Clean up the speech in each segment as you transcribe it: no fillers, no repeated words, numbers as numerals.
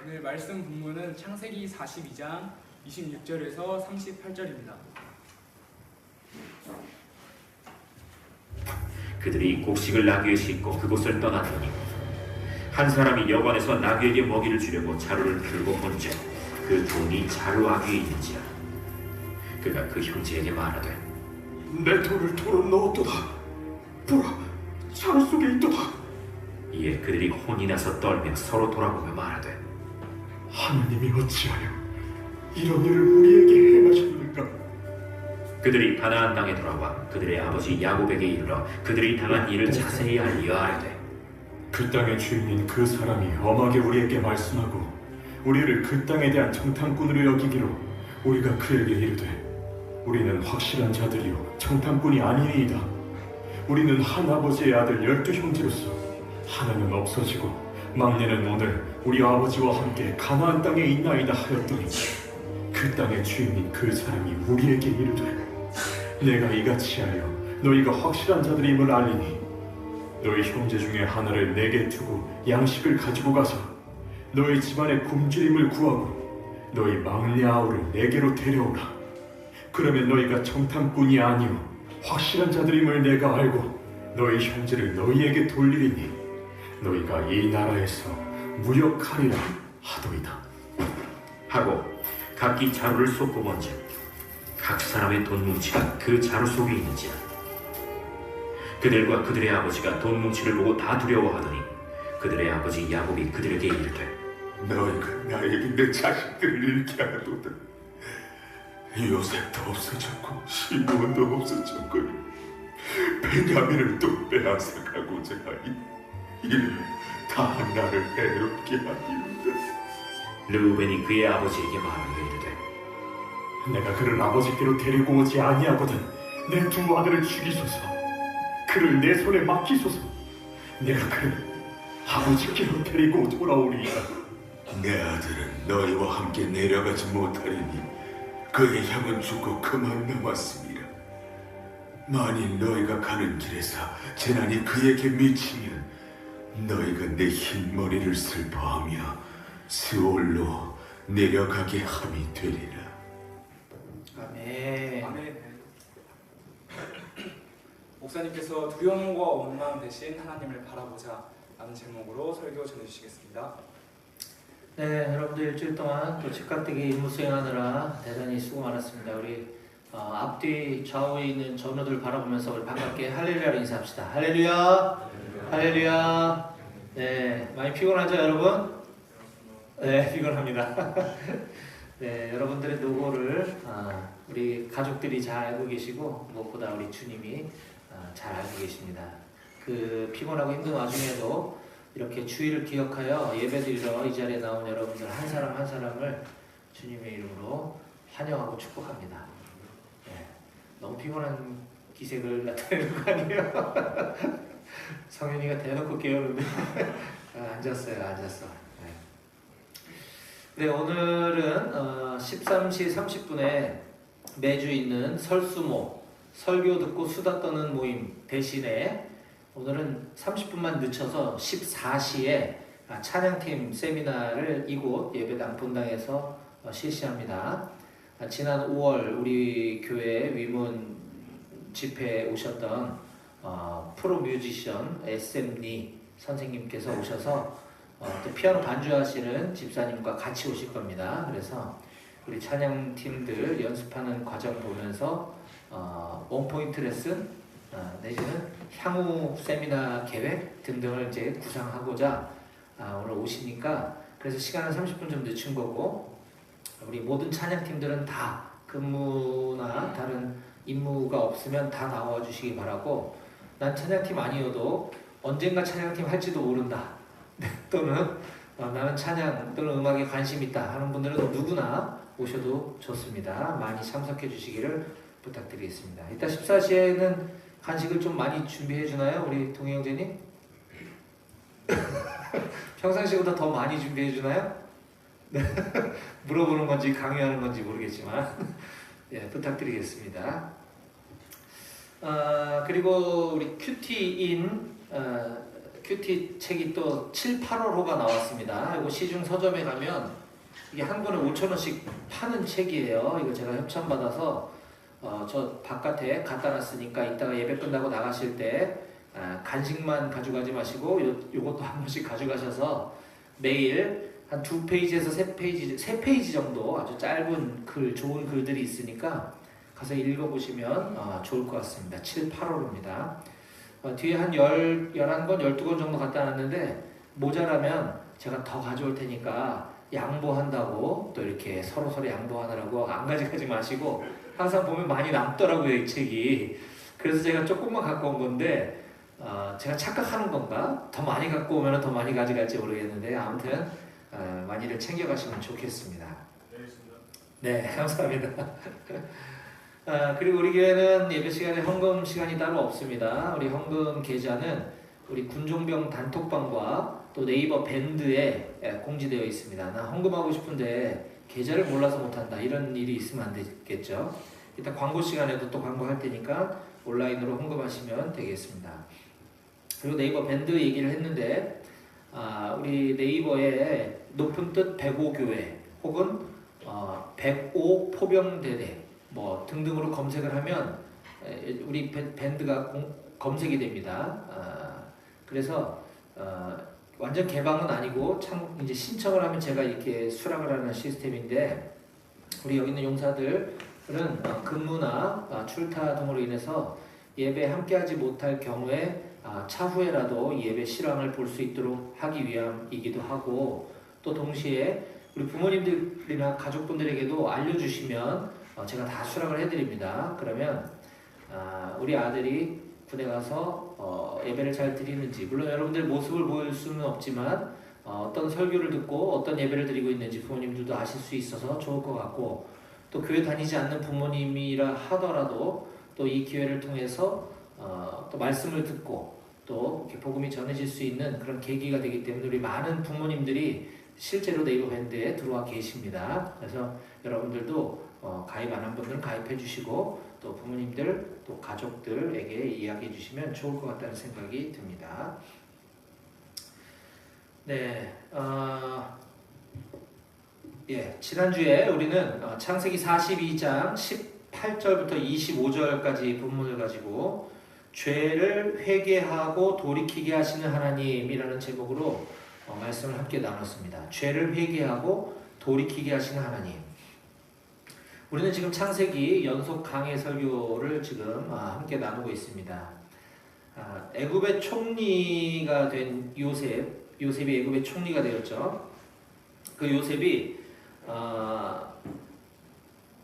오늘 말씀 본문은 창세기 42장 26절에서 38절입니다. 그들이 곡식을 나귀에 싣고 그곳을 떠났더니 한 사람이 여관에서 나귀에게 먹이를 주려고 자루를 들고 본즉 그 돈이 자루 아귀에 있는지라. 그가 그 형제에게 말하되 내 돈을 도로 넣었도다. 보라, 자루 속에 있도다. 이에 그들이 혼이 나서 떨며 서로 돌아보며 말하되 하나님이 어찌하여 이런 일을 우리에게 행하셨는가? 그들이 가나안 땅에 돌아와 그들의 아버지 야곱에게 이르러 그들이 당한 일을 자세히 알리어 아뢰되 그 땅의 주인인 그 사람이 엄하게 우리에게 말씀하고 우리를 그 땅에 대한 정탐꾼으로 여기기로 우리가 그에게 이르되 우리는 확실한 자들이요 정탐꾼이 아니니이다. 우리는 한 아버지의 아들 12형제로서 하나는 없어지고 막내는 오늘 우리 아버지와 함께 가나안 땅에 있나이다 하였더니 그 땅의 주인인 그 사람이 우리에게 이르되 내가 이같이 하여 너희가 확실한 자들임을 알리니 너희 형제 중에 하나를 내게 두고 양식을 가지고 가서 너희 집안의 굶주림을 구하고 너희 막내 아우를 내게로 데려오라. 그러면 너희가 정탐꾼이 아니오 확실한 자들임을 내가 알고 너희 형제를 너희에게 돌리리니 너희가 이 나라에서 무역하리라 하도이다. 하고 각기 자루를 쏟고 본즉 각 사람의 돈 뭉치가 그 자루 속에 있는지라. 그들과 그들의 아버지가 돈 뭉치를 보고 다 두려워하더니 그들의 아버지 야곱이 그들에게 이르되 너희가 나에게 내 자식들을 잃게 하도다. 요셉도 없어졌고 시므온도 없어졌거니 베냐민을 또 빼앗아가고자 하니 이래 다 나를 해롭게 하리로다. 르우벤이 그의 아버지에게 말하여 이르되 내가 그를 아버지께로 데리고 오지 아니하거든 내 두 아들을 죽이소서. 그를 내 손에 맡기소서. 내가 그를 아버지께로 데리고 돌아오리이다. 내 아들은 너희와 함께 내려가지 못하리니 그의 형은 죽고 그만 남았습니다. 만일 너희가 가는 길에서 재난이 그에게 미치면 너희가 내 흰머리를 슬퍼하며 스올로 내려가게 함이 되리라. 아멘. 아멘. 목사님께서 두려움과 원망 대신 하나님을 바라보자 라는 제목으로 설교 전해주시겠습니다. 네, 여러분들 일주일 동안 또 즉각되게 임무 수행하느라 대단히 수고 많았습니다. 우리 앞뒤 좌우에 있는 전우들 바라보면서 우리 반갑게 할렐루야로 인사합시다. 할렐루야, 할렐루야. 네, 많이 피곤하죠, 여러분? 네, 피곤합니다. 네, 여러분들의 노고를 우리 가족들이 잘 알고 계시고 무엇보다 우리 주님이 잘 알고 계십니다. 그 피곤하고 힘든 와중에도 이렇게 주의를 기억하여 예배드리러 이 자리에 나온 여러분들 한 사람 한 사람을 주님의 이름으로 환영하고 축복합니다. 네, 너무 피곤한 기색을 나타내는 거 아니에요? 성현이가 대놓고 깨우는데 앉았어요. 네, 오늘은 13시 30분에 매주 있는 설수모 설교 듣고 수다 떠는 모임 대신에 오늘은 30분만 늦춰서 14시에 찬양팀 세미나를 이곳 예배당 본당에서 실시합니다. 지난 5월 우리 교회 위문 집회에 오셨던 프로 뮤지션 SM니 선생님께서 오셔서 또 피아노 반주하시는 집사님과 같이 오실 겁니다. 그래서 우리 찬양팀들 연습하는 과정 보면서 원포인트 레슨 내지는 향후 세미나 계획 등등을 이제 구상하고자 오늘 오시니까 그래서 시간은 30분 좀 늦춘 거고 우리 모든 찬양팀들은 다 근무나 다른 임무가 없으면 다 나와 주시기 바라고 난 찬양팀 아니어도 언젠가 찬양팀 할지도 모른다 또는 나는 찬양 또는 음악에 관심 있다 하는 분들은 누구나 오셔도 좋습니다. 많이 참석해 주시기를 부탁드리겠습니다. 이따 14시에는 간식을 좀 많이 준비해 주나요? 우리 동희 형제님? 평상시보다 더 많이 준비해 주나요? 물어보는 건지 강요하는 건지 모르겠지만 예, 부탁드리겠습니다. 그리고 우리 큐티 책이 또 7, 8월호가 나왔습니다. 이거 시중 서점에 가면 이게 한 권에 5,000원씩 파는 책이에요. 이거 제가 협찬받아서 저 바깥에 갖다 놨으니까 이따가 예배 끝나고 나가실 때 간식만 가져가지 마시고 요것도 한 번씩 가져가셔서 매일 한 2페이지에서 3페이지 정도 아주 짧은 글, 좋은 글들이 있으니까 가서 읽어보시면 좋을 것 같습니다. 7, 8월입니다. 뒤에 한 11권, 12권 정도 갖다 놨는데 모자라면 제가 더 가져올 테니까 양보한다고 또 이렇게 서로 양보하느라고 안 가져가지 마시고 항상 보면 많이 남더라고요, 이 책이. 그래서 제가 조금만 갖고 온 건데 제가 착각하는 건가? 더 많이 갖고 오면 더 많이 가져갈지 모르겠는데 아무튼 많이들 챙겨가시면 좋겠습니다. 네, 감사합니다. 그리고 우리 교회는 예배 시간에 헌금 시간이 따로 없습니다. 우리 헌금 계좌는 우리 군종병 단톡방과 또 네이버 밴드에 공지되어 있습니다. 나 헌금하고 싶은데 계좌를 몰라서 못한다. 이런 일이 있으면 안 되겠죠. 일단 광고 시간에도 또 광고할 테니까 온라인으로 헌금하시면 되겠습니다. 그리고 네이버 밴드 얘기를 했는데 우리 네이버에 높은 뜻 105교회 혹은 105 포병대대 뭐 등등으로 검색을 하면 우리 밴드가 검색이 됩니다. 그래서 완전 개방은 아니고 이제 신청을 하면 제가 이렇게 수락을 하는 시스템인데 우리 여기 있는 용사들은 근무나 출타 등으로 인해서 예배 함께하지 못할 경우에 차후에라도 예배 실황을 볼 수 있도록 하기 위함이기도 하고 또 동시에 우리 부모님들이나 가족분들에게도 알려주시면 제가 다 수락을 해드립니다. 그러면 우리 아들이 군에 가서 예배를 잘 드리는지 물론 여러분들 모습을 보일 수는 없지만 어떤 설교를 듣고 어떤 예배를 드리고 있는지 부모님들도 아실 수 있어서 좋을 것 같고 또 교회 다니지 않는 부모님이라 하더라도 또 이 기회를 통해서 또 말씀을 듣고 또 이렇게 복음이 전해질 수 있는 그런 계기가 되기 때문에 우리 많은 부모님들이 실제로 네이버 밴드에 들어와 계십니다. 그래서 여러분들도 가입 안 한 분들은 가입해 주시고 또 부모님들 또 가족들에게 이야기해 주시면 좋을 것 같다는 생각이 듭니다. 네, 지난주에 우리는 창세기 42장 18절부터 25절까지 본문을 가지고 죄를 회개하고 돌이키게 하시는 하나님이라는 제목으로 말씀을 함께 나눴습니다. 죄를 회개하고 돌이키게 하시는 하나님. 우리는 지금 창세기 연속 강해 설교를 지금 함께 나누고 있습니다. 애굽의 총리가 된 요셉이 애굽의 총리가 되었죠. 그 요셉이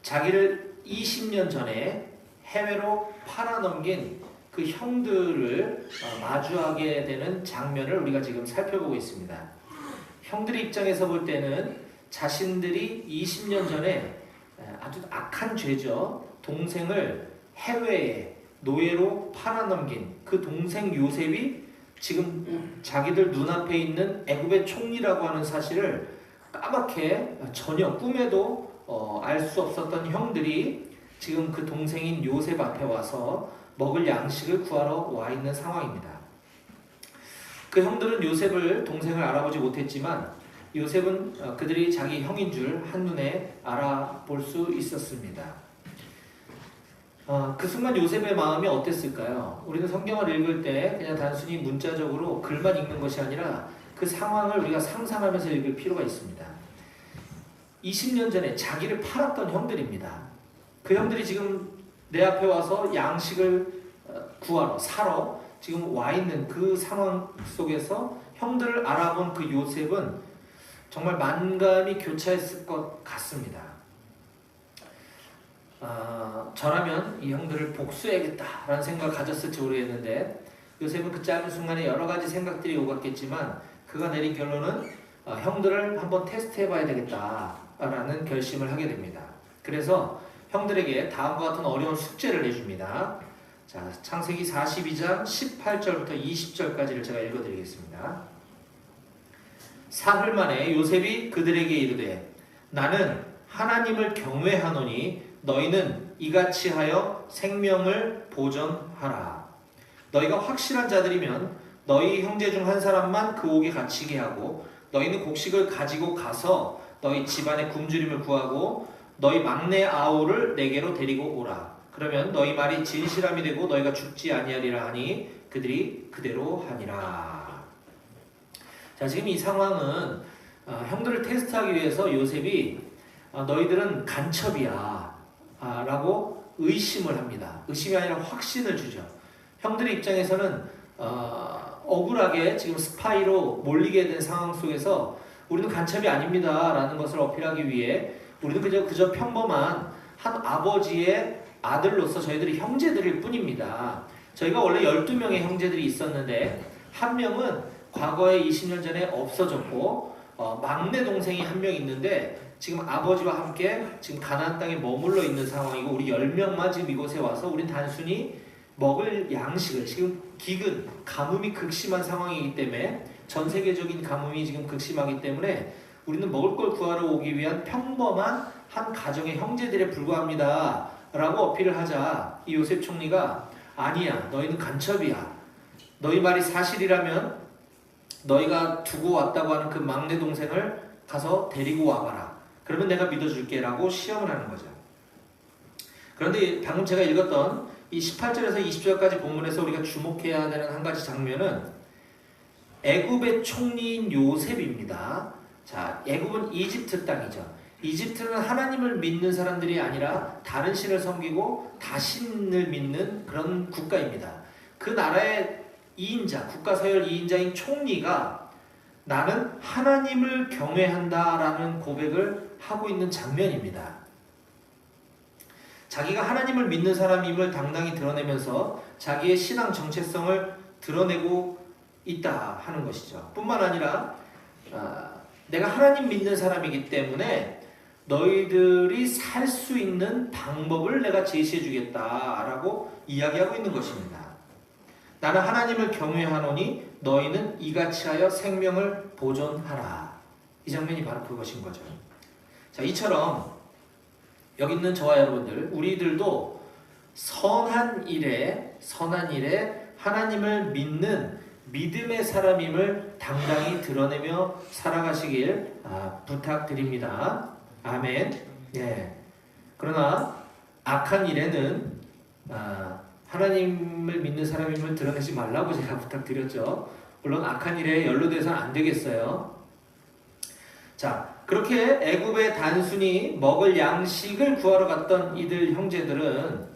자기를 20년 전에 해외로 팔아넘긴 그 형들을 마주하게 되는 장면을 우리가 지금 살펴보고 있습니다. 형들의 입장에서 볼 때는 자신들이 20년 전에 아주 악한 죄죠. 동생을 해외에 노예로 팔아넘긴 그 동생 요셉이 지금 자기들 눈앞에 있는 애굽의 총리라고 하는 사실을 까맣게 전혀 꿈에도 알 수 없었던 형들이 지금 그 동생인 요셉 앞에 와서 먹을 양식을 구하러 와 있는 상황입니다. 그 형들은 동생을 알아보지 못했지만 요셉은 그들이 자기 형인 줄 한눈에 알아볼 수 있었습니다. 그 순간 요셉의 마음이 어땠을까요? 우리는 성경을 읽을 때 그냥 단순히 문자적으로 글만 읽는 것이 아니라 그 상황을 우리가 상상하면서 읽을 필요가 있습니다. 20년 전에 자기를 팔았던 형들입니다. 그 형들이 지금 내 앞에 와서 양식을 구하러 사러 지금 와 있는 그 상황 속에서 형들을 알아본 그 요셉은 정말 만감이 교차했을 것 같습니다. 저라면 이 형들을 복수해야겠다라는 생각을 가졌을지 모르겠는데 요셉은 그 짧은 순간에 여러 가지 생각들이 오갔겠지만 그가 내린 결론은 형들을 한번 테스트해봐야 되겠다라는 결심을 하게 됩니다. 그래서 형들에게 다음과 같은 어려운 숙제를 내줍니다. 자, 창세기 42장 18절부터 20절까지를 제가 읽어드리겠습니다. 사흘 만에 요셉이 그들에게 이르되 나는 하나님을 경외하노니 너희는 이같이 하여 생명을 보전하라. 너희가 확실한 자들이면 너희 형제 중 한 사람만 그 옥에 갇히게 하고 너희는 곡식을 가지고 가서 너희 집안의 굶주림을 구하고 너희 막내 아우를 내게로 데리고 오라. 그러면 너희 말이 진실함이 되고 너희가 죽지 아니하리라 하니 그들이 그대로 하니라. 자, 지금 이 상황은 형들을 테스트하기 위해서 요셉이 너희들은 간첩이야 라고 의심을 합니다. 의심이 아니라 확신을 주죠. 형들의 입장에서는 억울하게 지금 스파이로 몰리게 된 상황 속에서 우리는 간첩이 아닙니다 라는 것을 어필하기 위해 우리는 그저 평범한 한 아버지의 아들로서 저희들이 형제들일 뿐입니다. 저희가 원래 12명의 형제들이 있었는데 한 명은 과거에 20년 전에 없어졌고 막내 동생이 한 명 있는데 지금 아버지와 함께 지금 가나안 땅에 머물러 있는 상황이고 우리 10명만 지금 이곳에 와서 우린 단순히 먹을 양식을 지금 기근, 가뭄이 극심한 상황이기 때문에 전 세계적인 가뭄이 지금 극심하기 때문에 우리는 먹을 걸 구하러 오기 위한 평범한 한 가정의 형제들에 불과합니다 라고 어필을 하자 이 요셉 총리가 아니야 너희는 간첩이야 너희 말이 사실이라면 너희가 두고 왔다고 하는 그 막내 동생을 가서 데리고 와봐라 그러면 내가 믿어줄게 라고 시험을 하는 거죠. 그런데 방금 제가 읽었던 이 18절에서 20절까지 본문에서 우리가 주목해야 되는 한 가지 장면은 애굽의 총리인 요셉입니다. 자, 애굽은 이집트 땅이죠. 이집트는 하나님을 믿는 사람들이 아니라 다른 신을 섬기고 다신을 믿는 그런 국가입니다. 그 나라의 2인자, 국가 서열 2인자인 총리가 나는 하나님을 경외한다라는 고백을 하고 있는 장면입니다. 자기가 하나님을 믿는 사람임을 당당히 드러내면서 자기의 신앙 정체성을 드러내고 있다 하는 것이죠. 뿐만 아니라 내가 하나님 믿는 사람이기 때문에 너희들이 살 수 있는 방법을 내가 제시해 주겠다라고 이야기하고 있는 것입니다. 나는 하나님을 경외하노니 너희는 이같이 하여 생명을 보존하라. 이 장면이 바로 그것인 거죠. 자, 이처럼 여기 있는 저와 여러분들 우리들도 선한 일에 하나님을 믿는 믿음의 사람임을 당당히 드러내며 살아가시길 부탁드립니다. 아멘. 예. 그러나 악한 일에는 하나님을 믿는 사람임을 드러내지 말라고 제가 부탁드렸죠. 물론 악한 일에 연루돼서는 안 되겠어요. 자, 그렇게 애굽에 단순히 먹을 양식을 구하러 갔던 이들 형제들은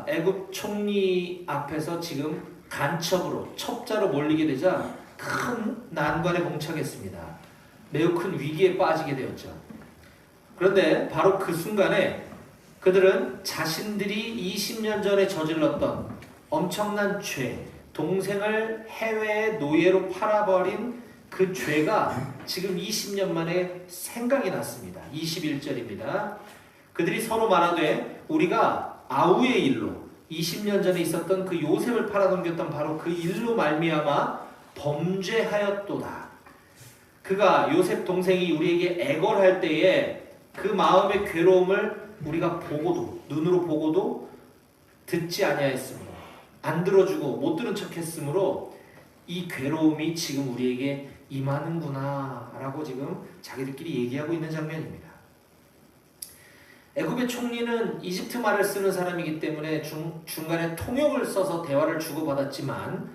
애굽 총리 앞에서 지금 간첩으로 첩자로 몰리게 되자 큰 난관에 봉착했습니다. 매우 큰 위기에 빠지게 되었죠. 그런데 바로 그 순간에 그들은 자신들이 20년 전에 저질렀던 엄청난 죄, 동생을 해외의 노예로 팔아버린 그 죄가 지금 20년 만에 생각이 났습니다. 21절입니다. 그들이 서로 말하되 우리가 아우의 일로 20년 전에 있었던 그 요셉을 팔아넘겼던 바로 그 일로 말미암아 범죄하였도다. 그가 요셉 동생이 우리에게 애걸할 때에 그 마음의 괴로움을 우리가 보고도 눈으로 보고도 듣지 아니하였으므로 안 들어주고 못 들은 척했으므로 이 괴로움이 지금 우리에게 임하는구나 라고 지금 자기들끼리 얘기하고 있는 장면입니다. 애굽의 총리는 이집트 말을 쓰는 사람이기 때문에 중간에 통역을 써서 대화를 주고받았지만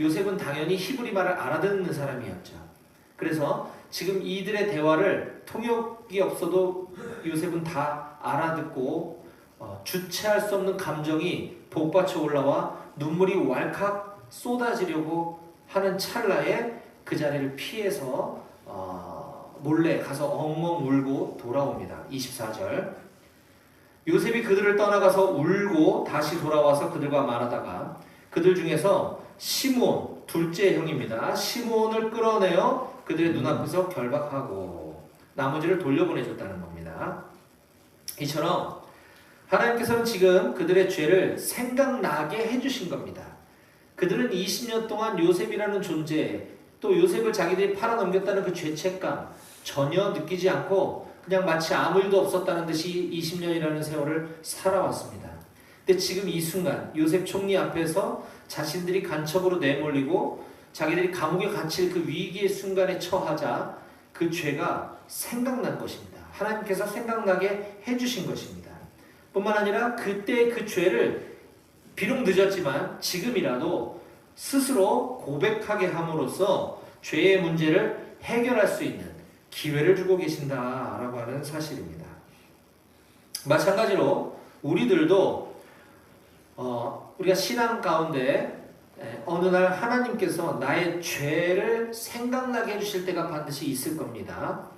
요셉은 당연히 히브리 말을 알아듣는 사람이었죠. 그래서 지금 이들의 대화를 통역이 없어도 요셉은 다 알아듣고 주체할 수 없는 감정이 복받쳐 올라와 눈물이 왈칵 쏟아지려고 하는 찰나에 그 자리를 피해서 몰래 가서 엉엉 울고 돌아옵니다. 24절 요셉이 그들을 떠나가서 울고 다시 돌아와서 그들과 말하다가 그들 중에서 시므온 둘째 형입니다. 시므온을 끌어내어 그들의 눈앞에서 결박하고 나머지를 돌려보내줬다는 겁니다. 이처럼 하나님께서는 지금 그들의 죄를 생각나게 해주신 겁니다. 그들은 20년 동안 요셉이라는 존재 또 요셉을 자기들이 팔아넘겼다는 그 죄책감 전혀 느끼지 않고 그냥 마치 아무 일도 없었다는 듯이 20년이라는 세월을 살아왔습니다. 근데 지금 이 순간 요셉 총리 앞에서 자신들이 간첩으로 내몰리고 자기들이 감옥에 갇힐 그 위기의 순간에 처하자 그 죄가 생각난 것입니다. 하나님께서 생각나게 해주신 것입니다. 뿐만 아니라 그때 그 죄를 비록 늦었지만 지금이라도 스스로 고백하게 함으로써 죄의 문제를 해결할 수 있는 기회를 주고 계신다라고 하는 사실입니다. 마찬가지로 우리들도 우리가 신앙 가운데 어느 날 하나님께서 나의 죄를 생각나게 해주실 때가 반드시 있을 겁니다.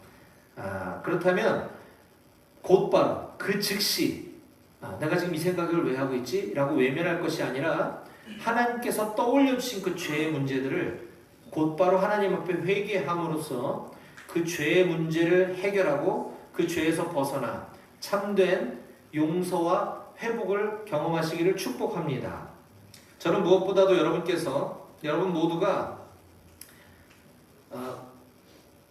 그렇다면 곧바로 그 즉시 내가 지금 이 생각을 왜 하고 있지? 라고 외면할 것이 아니라 하나님께서 떠올려 주신 그 죄의 문제들을 곧바로 하나님 앞에 회개함으로써 그 죄의 문제를 해결하고 그 죄에서 벗어나 참된 용서와 회복을 경험하시기를 축복합니다. 저는 무엇보다도 여러분 모두가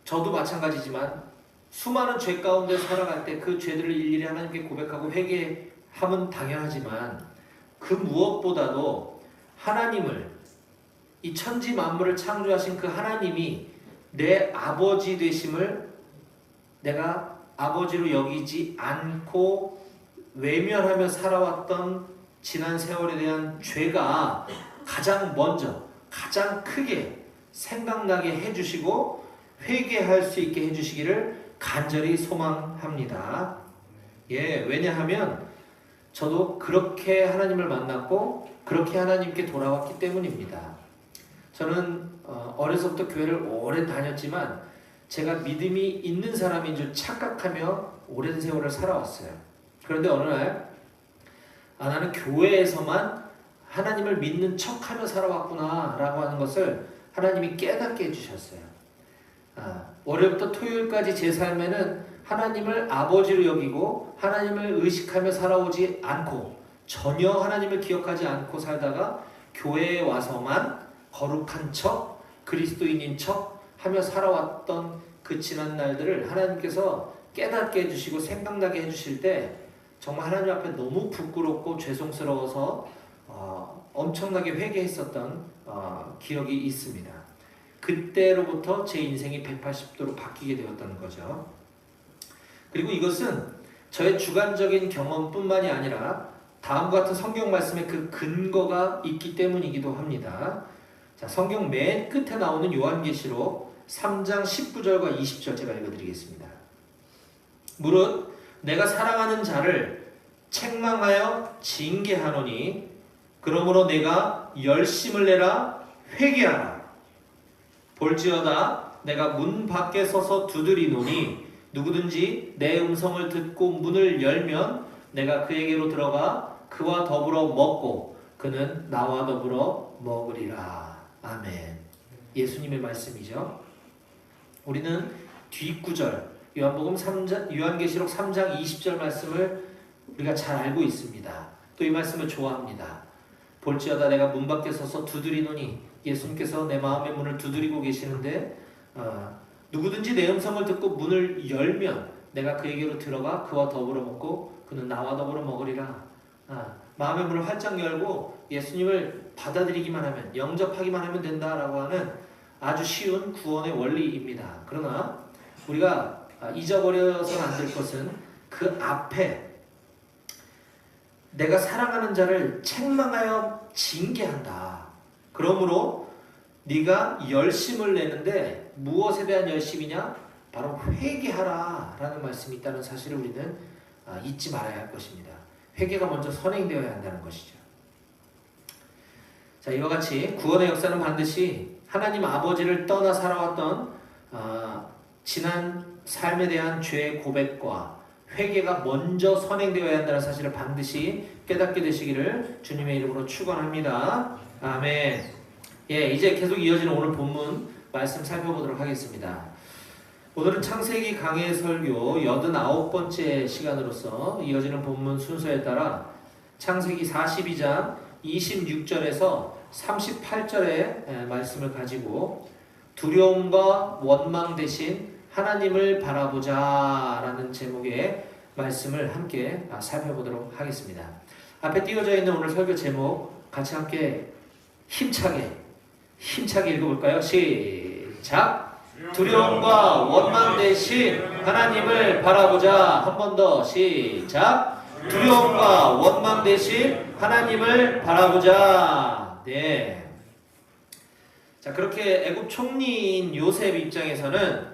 저도 마찬가지지만 수많은 죄 가운데 살아갈 때 그 죄들을 일일이 하나님께 고백하고 회개하면 당연하지만 그 무엇보다도 하나님을, 이 천지 만물을 창조하신 그 하나님이 내 아버지 되심을 내가 아버지로 여기지 않고 외면하며 살아왔던 지난 세월에 대한 죄가 가장 먼저, 가장 크게 생각나게 해주시고 회개할 수 있게 해주시기를 간절히 소망합니다. 왜냐하면 저도 그렇게 하나님을 만났고 그렇게 하나님께 돌아왔기 때문입니다. 저는 어려서부터 교회를 오래 다녔지만 제가 믿음이 있는 사람인 줄 착각하며 오랜 세월을 살아왔어요. 그런데 어느 날 나는 교회에서만 하나님을 믿는 척하며 살아왔구나 라고 하는 것을 하나님이 깨닫게 해주셨어요. 월요일부터 토요일까지 제 삶에는 하나님을 아버지로 여기고 하나님을 의식하며 살아오지 않고 전혀 하나님을 기억하지 않고 살다가 교회에 와서만 거룩한 척, 그리스도인인 척 하며 살아왔던 그 지난 날들을 하나님께서 깨닫게 해주시고 생각나게 해주실 때 정말 하나님 앞에 너무 부끄럽고 죄송스러워서 엄청나게 회개했었던 기억이 있습니다. 그때로부터 제 인생이 180도로 바뀌게 되었다는 거죠. 그리고 이것은 저의 주관적인 경험뿐만이 아니라 다음과 같은 성경 말씀에 그 근거가 있기 때문이기도 합니다. 자, 성경 맨 끝에 나오는 요한계시록 3장 19절과 20절 제가 읽어드리겠습니다. 무릇 내가 사랑하는 자를 책망하여 징계하노니 그러므로 내가 열심을 내라 회개하라. 볼지어다 내가 문 밖에 서서 두드리노니 누구든지 내 음성을 듣고 문을 열면 내가 그에게로 들어가 그와 더불어 먹고 그는 나와 더불어 먹으리라. 아멘. 예수님의 말씀이죠. 우리는 뒷구절 요한계시록 3장 20절 말씀을 우리가 잘 알고 있습니다. 또 이 말씀을 좋아합니다. 볼지어다 내가 문 밖에 서서 두드리노니 예수님께서 내 마음의 문을 두드리고 계시는데 누구든지 내 음성을 듣고 문을 열면 내가 그에게로 들어가 그와 더불어 먹고 그는 나와 더불어 먹으리라. 마음의 문을 활짝 열고 예수님을 받아들이기만 하면, 영접하기만 하면 된다라고 하는 아주 쉬운 구원의 원리입니다. 그러나 우리가 잊어버려서는 안 될 것은 그 앞에 내가 사랑하는 자를 책망하여 징계한다. 그러므로 네가 열심을 내는데 무엇에 대한 열심이냐? 바로 회개하라 라는 말씀이 있다는 사실을 우리는 잊지 말아야 할 것입니다. 회개가 먼저 선행되어야 한다는 것이죠. 자, 이와 같이 구원의 역사는 반드시 하나님 아버지를 떠나 살아왔던 지난 삶에 대한 죄의 고백과 회개가 먼저 선행되어야 한다는 사실을 반드시 깨닫게 되시기를 주님의 이름으로 축원합니다. 아멘. 이제 계속 이어지는 오늘 본문 말씀 살펴보도록 하겠습니다. 오늘은 창세기 강해 설교 89번째 시간으로서 이어지는 본문 순서에 따라 창세기 42장 26절에서 38절의 말씀을 가지고 두려움과 원망 대신 하나님을 바라보자 라는 제목의 말씀을 함께 살펴보도록 하겠습니다. 앞에 띄워져 있는 오늘 설교 제목 같이 함께 힘차게 힘차게 읽어볼까요? 시작. 두려움과 원망 대신 하나님을 바라보자. 한 번 더 시작. 두려움과 원망 대신 하나님을 바라보자. 네. 자, 그렇게 애굽 총리인 요셉 입장에서는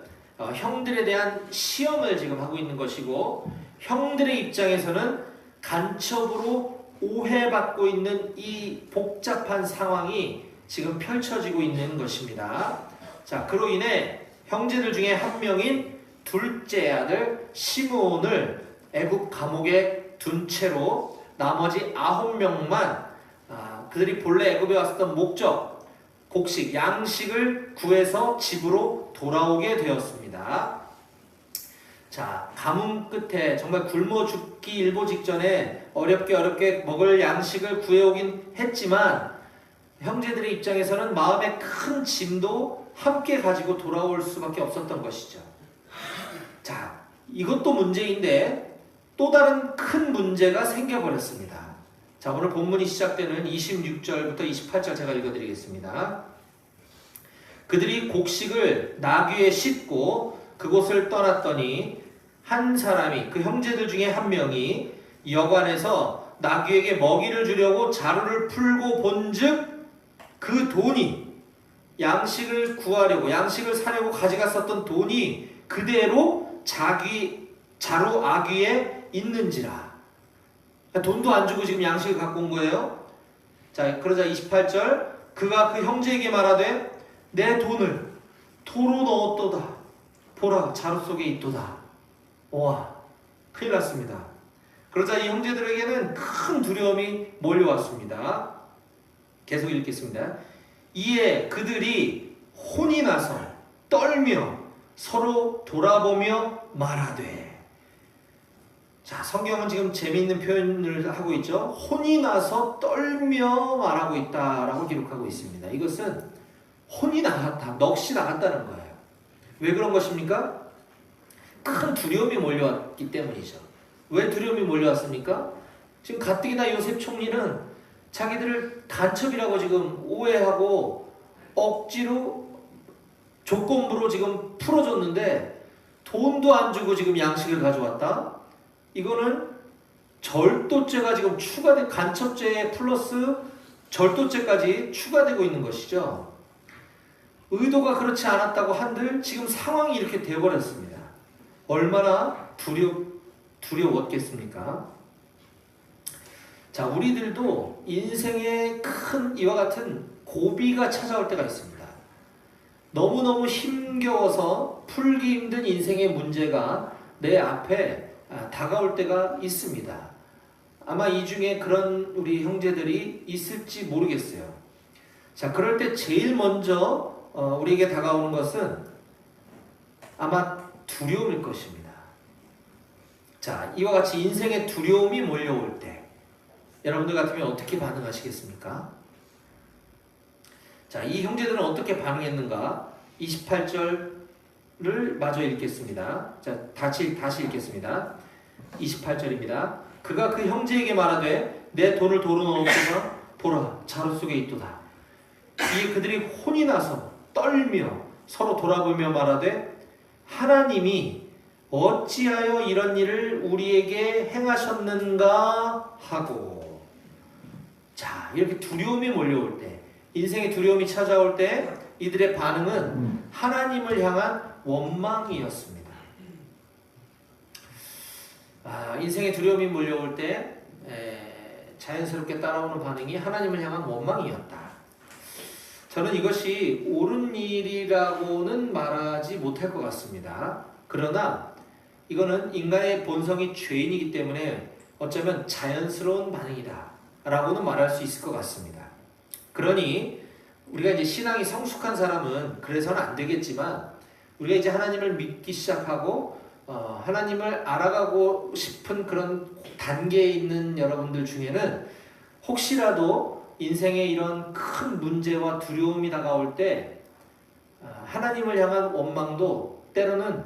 형들에 대한 시험을 지금 하고 있는 것이고, 형들의 입장에서는 간첩으로 오해받고 있는 이 복잡한 상황이 지금 펼쳐지고 있는 것입니다. 자, 그로 인해 형제들 중에 한 명인 둘째 아들 시므온을 애굽 감옥에 둔 채로 나머지 9명만 그들이 본래 애굽에 왔었던 목적, 곡식, 양식을 구해서 집으로 돌아오게 되었습니다. 자, 가뭄 끝에 정말 굶어 죽기 일보 직전에 어렵게 먹을 양식을 구해오긴 했지만 형제들의 입장에서는 마음의 큰 짐도 함께 가지고 돌아올 수밖에 없었던 것이죠. 자, 이것도 문제인데 또 다른 큰 문제가 생겨버렸습니다. 자, 오늘 본문이 시작되는 26절부터 28절 제가 읽어드리겠습니다. 그들이 곡식을 나귀에 싣고 그곳을 떠났더니 한 사람이, 그 형제들 중에 한 명이 여관에서 나귀에게 먹이를 주려고 자루를 풀고 본즉 그 돈이, 양식을 구하려고, 양식을 사려고 가져갔었던 돈이 그대로 자루 아귀에 있는지라. 돈도 안 주고 지금 양식을 갖고 온 거예요. 자, 그러자 28절, 그가 그 형제에게 말하되 내 돈을 토로 넣었도다. 보라, 자루 속에 있도다. 와, 큰일 났습니다. 그러자 이 형제들에게는 큰 두려움이 몰려왔습니다. 계속 읽겠습니다. 이에 그들이 혼이 나서 떨며 서로 돌아보며 말하되. 자, 성경은 지금 재미있는 표현을 하고 있죠. 혼이 나서 떨며 말하고 있다라고 기록하고 있습니다. 이것은 혼이 나갔다, 넋이 나갔다는 거예요. 왜 그런 것입니까? 큰 두려움이 몰려왔기 때문이죠. 왜 두려움이 몰려왔습니까? 지금 가뜩이나 요셉 총리는 자기들을 간첩이라고 지금 오해하고 억지로 조건부로 지금 풀어줬는데 돈도 안 주고 지금 양식을 가져왔다? 이거는 절도죄가 지금 추가된, 간첩죄 플러스 절도죄까지 추가되고 있는 것이죠. 의도가 그렇지 않았다고 한들 지금 상황이 이렇게 되어버렸습니다. 얼마나 두려웠겠습니까? 자, 우리들도 인생에 큰 이와 같은 고비가 찾아올 때가 있습니다. 너무너무 힘겨워서 풀기 힘든 인생의 문제가 내 앞에 다가올 때가 있습니다. 아마 이 중에 그런 우리 형제들이 있을지 모르겠어요. 자, 그럴 때 제일 먼저 우리에게 다가오는 것은 아마 두려움일 것입니다. 자, 이와 같이 인생의 두려움이 몰려올 때 여러분들 같으면 어떻게 반응하시겠습니까? 자, 이 형제들은 어떻게 반응했는가? 28절을 마저 읽겠습니다. 자, 다시 읽겠습니다. 28절입니다. 그가 그 형제에게 말하되 내 돈을 도로 넣었구나. 보라, 자루 속에 있도다. 이에 그들이 혼이 나서 떨며 서로 돌아보며 말하되 하나님이 어찌하여 이런 일을 우리에게 행하셨는가 하고. 자, 이렇게 두려움이 몰려올 때, 인생의 두려움이 찾아올 때 이들의 반응은 하나님을 향한 원망이었습니다. 인생의 두려움이 몰려올 때 자연스럽게 따라오는 반응이 하나님을 향한 원망이었다. 저는 이것이 옳은 일이라고는 말하지 못할 것 같습니다. 그러나 이거는 인간의 본성이 죄인이기 때문에 어쩌면 자연스러운 반응이다 라고는 말할 수 있을 것 같습니다. 그러니 우리가 이제 신앙이 성숙한 사람은 그래서는 안 되겠지만, 우리가 이제 하나님을 믿기 시작하고 하나님을 알아가고 싶은 그런 단계에 있는 여러분들 중에는 혹시라도 인생에 이런 큰 문제와 두려움이 다가올 때 하나님을 향한 원망도 때로는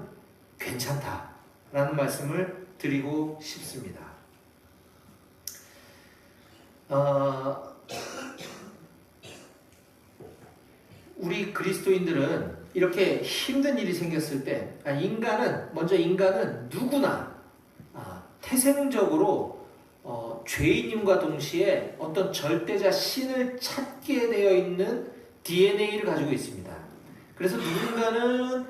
괜찮다라는 말씀을 드리고 싶습니다. 우리 그리스도인들은 이렇게 힘든 일이 생겼을 때 인간은 누구나 태생적으로 죄인임과 동시에 어떤 절대자 신을 찾게 되어 있는 DNA를 가지고 있습니다. 그래서 누군가는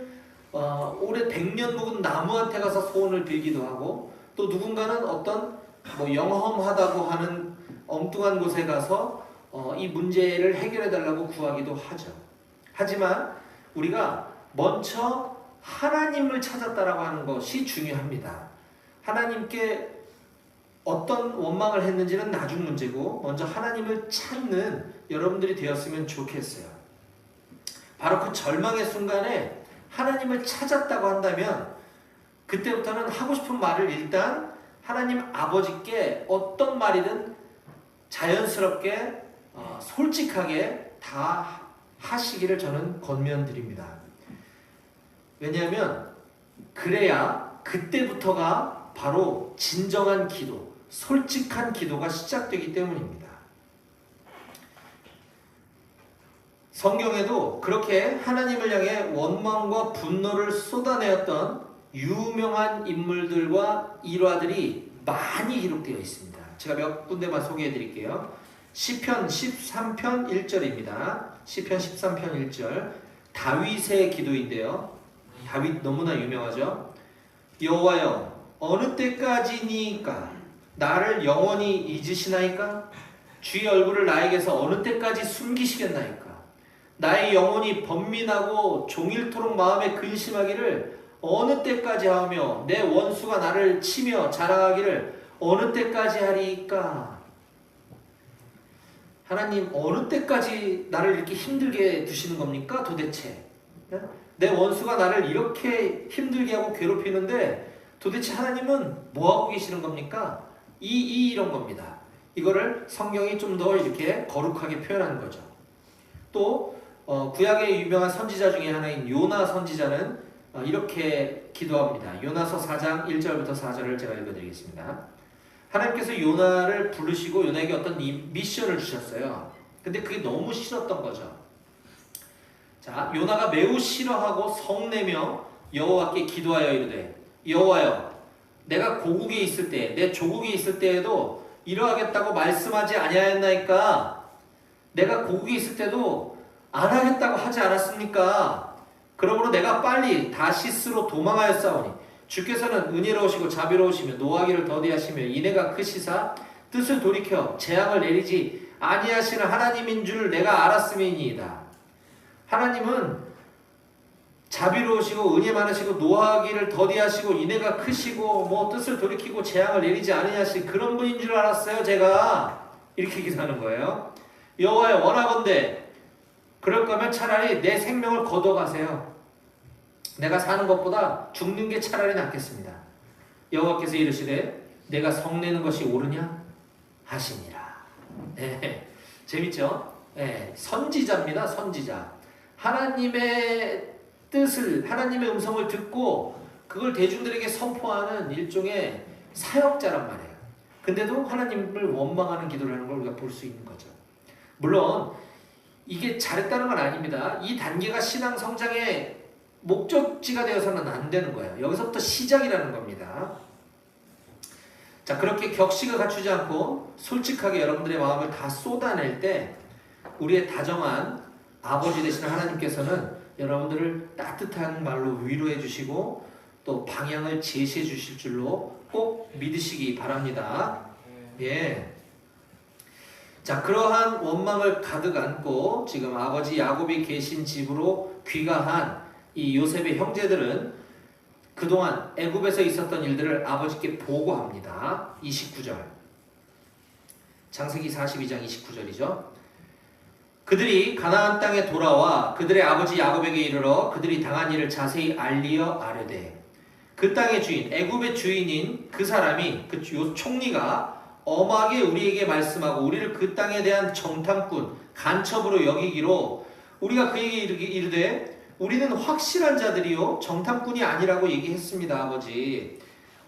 오래 100년 묵은 나무한테 가서 소원을 빌기도 하고, 또 누군가는 어떤 영험하다고 하는 엉뚱한 곳에 가서 이 문제를 해결해 달라고 구하기도 하죠. 하지만 우리가 먼저 하나님을 찾았다라고 하는 것이 중요합니다. 하나님께 어떤 원망을 했는지는 나중 문제고, 먼저 하나님을 찾는 여러분들이 되었으면 좋겠어요. 바로 그 절망의 순간에 하나님을 찾았다고 한다면 그때부터는 하고 싶은 말을 일단 하나님 아버지께 어떤 말이든 자연스럽게 솔직하게 다 하시기를 저는 권면드립니다. 왜냐하면 그래야 그때부터가 바로 진정한 기도, 솔직한 기도가 시작되기 때문입니다. 성경에도 그렇게 하나님을 향해 원망과 분노를 쏟아내었던 유명한 인물들과 일화들이 많이 기록되어 있습니다. 제가 몇 군데만 소개해 드릴게요. 시편 13편 1절입니다. 시편 13편 1절, 다윗의 기도인데요. 다윗 너무나 유명하죠. 여호와여, 어느 때까지니까 나를 영원히 잊으시나이까? 주의 얼굴을 나에게서 어느 때까지 숨기시겠나이까? 나의 영혼이 번민하고 종일토록 마음에 근심하기를 어느 때까지 하며 내 원수가 나를 치며 자랑하기를 어느 때까지 하리까? 하나님, 어느 때까지 나를 이렇게 힘들게 두시는 겁니까 도대체? 내 원수가 나를 이렇게 힘들게 하고 괴롭히는데 도대체 하나님은 뭐하고 계시는 겁니까? 이런 겁니다. 이거를 성경이 좀 더 이렇게 거룩하게 표현하는 거죠. 또 구약의 유명한 선지자 중에 하나인 요나 선지자는 이렇게 기도합니다. 요나서 4장 1절부터 4절을 제가 읽어드리겠습니다. 하나님께서 요나를 부르시고 요나에게 어떤 미션을 주셨어요. 근데 그게 너무 싫었던 거죠. 자, 요나가 매우 싫어하고 성내며 여호와께 기도하여 이르되, 여호와여, 내가 고국에 있을 때, 내 조국에 있을 때에도 이러하겠다고 말씀하지 아니하였나이까? 내가 고국에 있을 때도 안 하겠다고 하지 않았습니까? 그러므로 내가 빨리 다시스로 도망하였사오니 주께서는 은혜로우시고 자비로우시며 노하기를 더디하시며 인애가 크시사 뜻을 돌이켜 재앙을 내리지 아니하시는 하나님인 줄 내가 알았음이니이다. 하나님은 자비로우시고 은혜 많으시고 노하기를 더디하시고 인애가 크시고 뜻을 돌이키고 재앙을 내리지 아니하신 그런 분인 줄 알았어요. 제가 이렇게 기도하는 거예요. 여호와여, 원하건대 그럴 거면 차라리 내 생명을 거둬가세요. 내가 사는 것보다 죽는 게 차라리 낫겠습니다. 여호와께서 이르시되 내가 성내는 것이 옳으냐 하시니라. 네, 재밌죠? 네, 선지자입니다. 선지자. 하나님의 뜻을, 하나님의 음성을 듣고 그걸 대중들에게 선포하는 일종의 사역자란 말이에요. 근데도 하나님을 원망하는 기도를 하는 걸 우리가 볼 수 있는 거죠. 물론 이게 잘했다는 건 아닙니다. 이 단계가 신앙 성장의 목적지가 되어서는 안 되는 거예요. 여기서부터 시작이라는 겁니다. 자, 그렇게 격식을 갖추지 않고 솔직하게 여러분들의 마음을 다 쏟아낼 때 우리의 다정한 아버지 되시는 하나님께서는 여러분들을 따뜻한 말로 위로해 주시고 또 방향을 제시해 주실 줄로 꼭 믿으시기 바랍니다. 예. 자, 그러한 원망을 가득 안고 지금 아버지 야곱이 계신 집으로 귀가한 이 요셉의 형제들은 그동안 애굽에서 있었던 일들을 아버지께 보고합니다. 29절. 창세기 42장 29절이죠. 그들이 가나안 땅에 돌아와 그들의 아버지 야곱에게 이르러 그들이 당한 일을 자세히 알리어 아뢰되, 그 땅의 주인, 애굽의 주인인 그 사람이, 그 총리가 엄하게 우리에게 말씀하고 우리를 그 땅에 대한 정탐꾼, 간첩으로 여기기로 우리가 그에게 이르되 우리는 확실한 자들이요 정탐꾼이 아니라고 얘기했습니다. 아버지,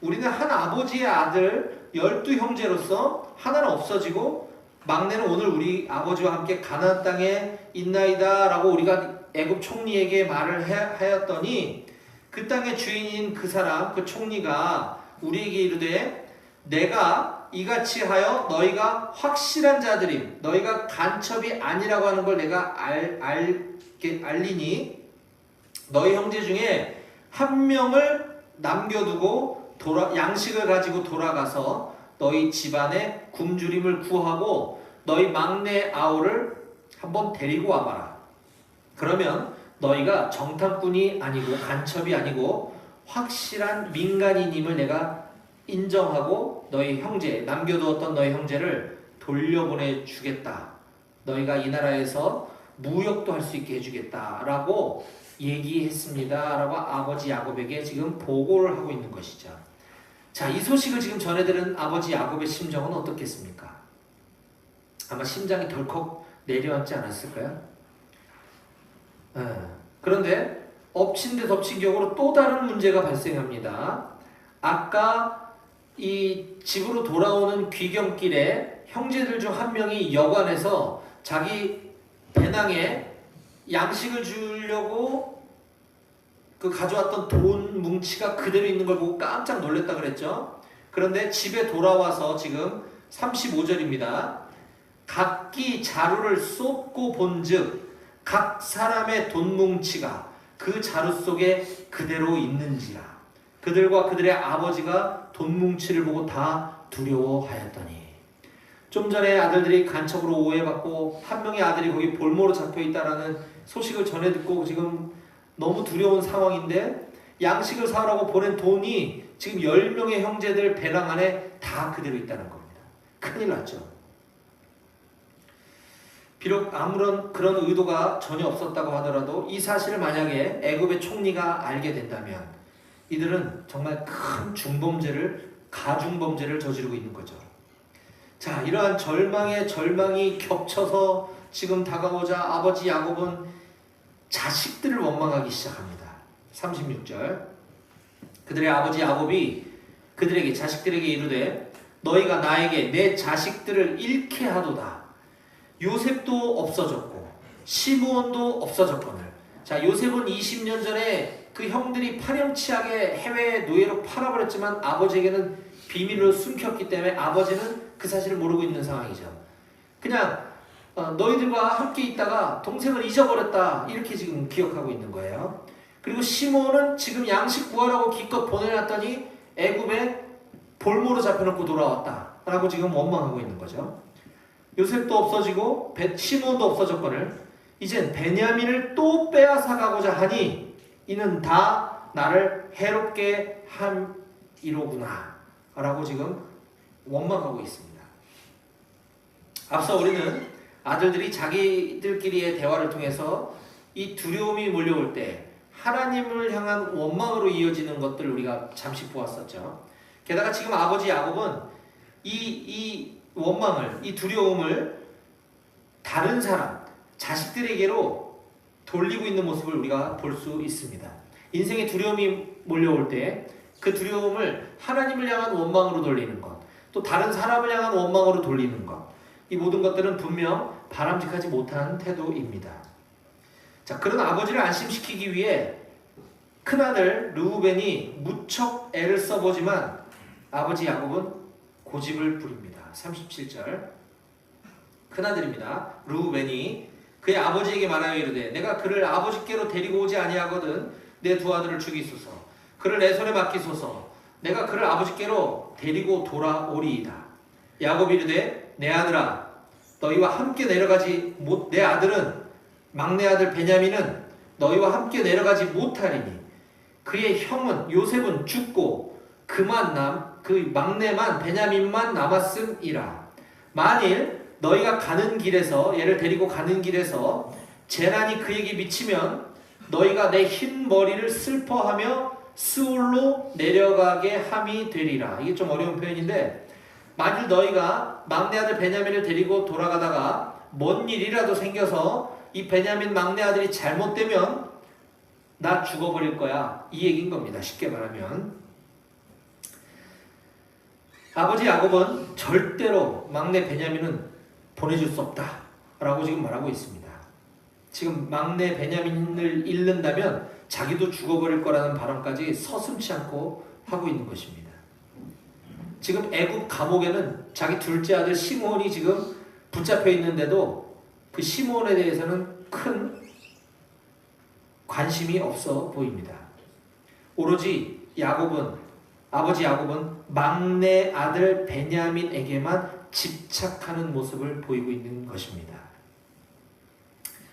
우리는 한 아버지의 아들 12형제로서 하나는 없어지고 막내는 오늘 우리 아버지와 함께 가나안 땅에 있나이다라고 우리가 애굽 총리에게 말을 하였더니 그 땅의 주인인 그 사람 그 총리가 우리에게 이르되 내가 이같이 하여 너희가 확실한 자들임 너희가 간첩이 아니라고 하는 걸 내가 알리니 너희 형제 중에 한 명을 남겨두고 양식을 가지고 돌아가서 너희 집안에 굶주림을 구하고 너희 막내 아우를 한번 데리고 와봐라. 그러면 너희가 정탐꾼이 아니고 간첩이 아니고 확실한 민간인임을 내가 인정하고 너희 형제 남겨두었던 너희 형제를 돌려보내 주겠다. 너희가 이 나라에서 무역도 할 수 있게 해주겠다라고 얘기했습니다. 라고 아버지 야곱에게 지금 보고를 하고 있는 것이죠. 자, 이 소식을 지금 전해들은 아버지 야곱의 심정은 어떻겠습니까? 아마 심장이 덜컥 내려앉지 않았을까요? 그런데 엎친 데 덮친 격으로 또 다른 문제가 발생합니다. 아까 이 집으로 돌아오는 귀경길에 형제들 중 한 명이 여관에서 자기 배낭에 양식을 주려고 그 가져왔던 돈 뭉치가 그대로 있는 걸 보고 깜짝 놀랐다 그랬죠. 그런데 집에 돌아와서 지금 35절입니다. 각기 자루를 쏟고 본즉 각 사람의 돈 뭉치가 그 자루 속에 그대로 있는지라. 그들과 그들의 아버지가 돈 뭉치를 보고 다 두려워하였더니. 좀 전에 아들들이 간첩으로 오해받고 한 명의 아들이 거기 볼모로 잡혀있다라는 소식을 전해 듣고 지금 너무 두려운 상황인데 양식을 사오라고 보낸 돈이 지금 10명의 형제들 배낭 안에 다 그대로 있다는 겁니다. 큰일 났죠. 비록 아무런 그런 의도가 전혀 없었다고 하더라도 이 사실을 만약에 애굽의 총리가 알게 된다면 이들은 정말 큰 가중범죄를 저지르고 있는 거죠. 자, 이러한 절망이 겹쳐서 지금 다가오자 아버지 야곱은 자식들을 원망하기 시작합니다. 36절. 그들의 아버지 야곱이 그들에게 자식들에게 이르되 너희가 나에게 내 자식들을 잃게 하도다. 요셉도 없어졌고 시므온도 없어졌거늘. 자, 요셉은 20년 전에 그 형들이 파렴치하게 해외 노예로 팔아버렸지만 아버지에게는 비밀로 숨겼기 때문에 아버지는 그 사실을 모르고 있는 상황이죠. 그냥 너희들과 함께 있다가 동생을 잊어버렸다 이렇게 지금 기억하고 있는 거예요. 그리고 시므온은 지금 양식 구하라고 기껏 보내놨더니 애굽에 볼모로 잡혀놓고 돌아왔다 라고 지금 원망하고 있는 거죠. 요셉도 없어지고 시므온도 없어졌거늘 이젠 베냐민을 또 빼앗아가고자 하니 이는 다 나를 해롭게 함이로구나 라고 지금 원망하고 있습니다. 앞서 우리는 아들들이 자기들끼리의 대화를 통해서 이 두려움이 몰려올 때 하나님을 향한 원망으로 이어지는 것들을 우리가 잠시 보았었죠. 게다가 지금 아버지 야곱은 이 원망을, 이 두려움을 다른 사람, 자식들에게로 돌리고 있는 모습을 우리가 볼 수 있습니다. 인생에 두려움이 몰려올 때 그 두려움을 하나님을 향한 원망으로 돌리는 것, 또 다른 사람을 향한 원망으로 돌리는 것, 이 모든 것들은 분명 바람직하지 못한 태도입니다. 자, 그런 아버지를 안심시키기 위해 큰아들 르우벤이 무척 애를 써보지만 아버지 야곱은 고집을 부립니다. 37절. 큰아들입니다. 르우벤이 그의 아버지에게 말하여 이르되 내가 그를 아버지께로 데리고 오지 아니하거든 내 두 아들을 죽이소서. 그를 내 손에 맡기소서. 내가 그를 아버지께로 데리고 돌아오리이다. 야곱이 이르되 내 아들아 너희와 함께 내려가지 못. 내 아들은 막내 아들 베냐민은 너희와 함께 내려가지 못하리니 그의 형은 요셉은 죽고 그 막내만 베냐민만 남았음이라. 만일 너희가 가는 길에서 얘를 데리고 가는 길에서 재난이 그에게 미치면 너희가 내 흰 머리를 슬퍼하며 스울로 내려가게 함이 되리라. 이게 좀 어려운 표현인데 만일 너희가 막내 아들 베냐민을 데리고 돌아가다가 뭔 일이라도 생겨서 이 베냐민 막내 아들이 잘못되면 나 죽어버릴 거야. 이 얘기인 겁니다. 쉽게 말하면. 아버지 야곱은 절대로 막내 베냐민은 보내줄 수 없다 라고 지금 말하고 있습니다. 지금 막내 베냐민을 잃는다면 자기도 죽어버릴 거라는 발언까지 서슴지 않고 하고 있는 것입니다. 지금 애굽 감옥에는 자기 둘째 아들 시므온이 지금 붙잡혀 있는데도 그 시므온에 대해서는 큰 관심이 없어 보입니다. 오로지 아버지 야곱은 막내 아들 베냐민에게만 집착하는 모습을 보이고 있는 것입니다.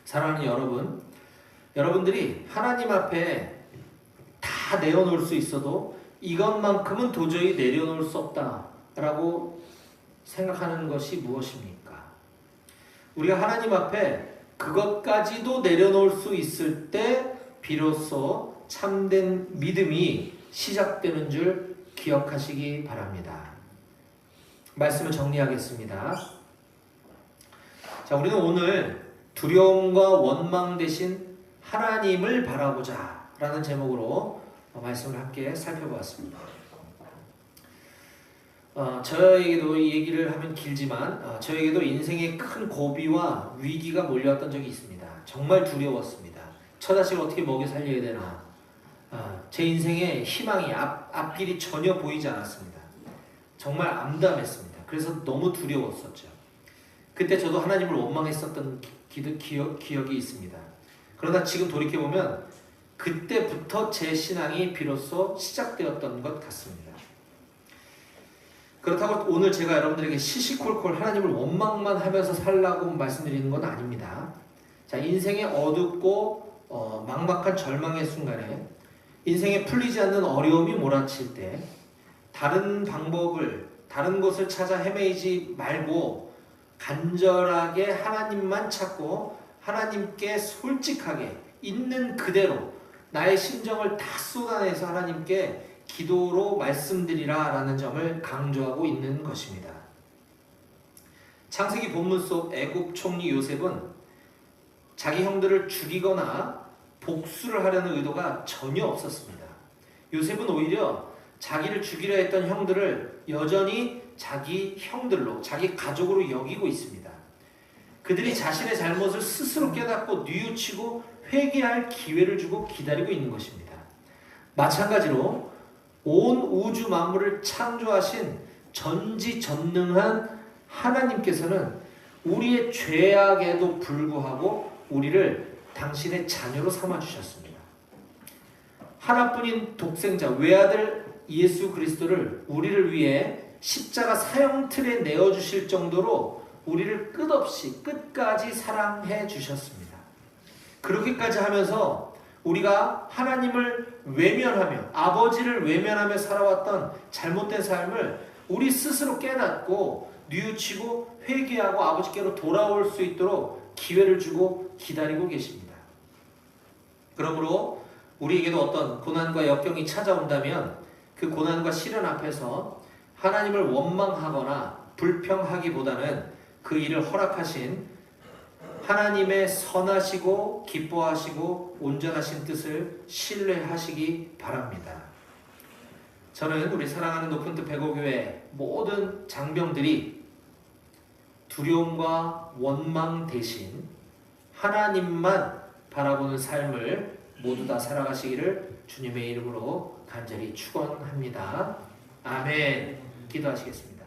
사랑하는 여러분, 여러분들이 하나님 앞에 다 내어놓을 수 있어도 이것만큼은 도저히 내려놓을 수 없다라고 생각하는 것이 무엇입니까? 우리가 하나님 앞에 그것까지도 내려놓을 수 있을 때 비로소 참된 믿음이 시작되는 줄 기억하시기 바랍니다. 말씀을 정리하겠습니다. 자, 우리는 오늘 두려움과 원망 대신 하나님을 바라보자 라는 제목으로 말씀을 함께 살펴보았습니다. 저에게도 이 얘기를 하면 길지만 저에게도 인생의 큰 고비와 위기가 몰려왔던 적이 있습니다. 정말 두려웠습니다. 처자식을 어떻게 먹여 살려야 되나, 제 인생의 희망이 앞길이 전혀 보이지 않았습니다. 정말 암담했습니다. 그래서 너무 두려웠었죠. 그때 저도 하나님을 원망했었던 기억이 있습니다. 그러나 지금 돌이켜보면 그때부터 제 신앙이 비로소 시작되었던 것 같습니다. 그렇다고 오늘 제가 여러분들에게 시시콜콜 하나님을 원망만 하면서 살라고 말씀드리는 건 아닙니다. 자, 인생의 어둡고 막막한 절망의 순간에 인생에 풀리지 않는 어려움이 몰아칠 때 다른 곳을 찾아 헤매이지 말고 간절하게 하나님만 찾고 하나님께 솔직하게 있는 그대로 나의 심정을 다 쏟아내서 하나님께 기도로 말씀드리라 라는 점을 강조하고 있는 것입니다. 창세기 본문 속 애굽 총리 요셉은 자기 형들을 죽이거나 복수를 하려는 의도가 전혀 없었습니다. 요셉은 오히려 자기를 죽이려 했던 형들을 여전히 자기 형들로, 자기 가족으로 여기고 있습니다. 그들이 자신의 잘못을 스스로 깨닫고 뉘우치고 회개할 기회를 주고 기다리고 있는 것입니다. 마찬가지로 온 우주 만물을 창조하신 전지전능한 하나님께서는 우리의 죄악에도 불구하고 우리를 당신의 자녀로 삼아주셨습니다. 하나뿐인 독생자 외아들 예수 그리스도를 우리를 위해 십자가 사형틀에 내어주실 정도로 우리를 끝까지 사랑해 주셨습니다. 그렇게까지 하면서 우리가 하나님을 외면하며 아버지를 외면하며 살아왔던 잘못된 삶을 우리 스스로 깨닫고 뉘우치고 회개하고 아버지께로 돌아올 수 있도록 기회를 주고 기다리고 계십니다. 그러므로 우리에게도 어떤 고난과 역경이 찾아온다면 그 고난과 시련 앞에서 하나님을 원망하거나 불평하기보다는 그 일을 허락하신 하나님의 선하시고 기뻐하시고 온전하신 뜻을 신뢰하시기 바랍니다. 저는 우리 사랑하는 높은 뜻 백오교회 모든 장병들이 두려움과 원망 대신 하나님만 바라보는 삶을 모두 다 살아가시기를 주님의 이름으로 간절히 축원합니다. 아멘. 기도하시겠습니다.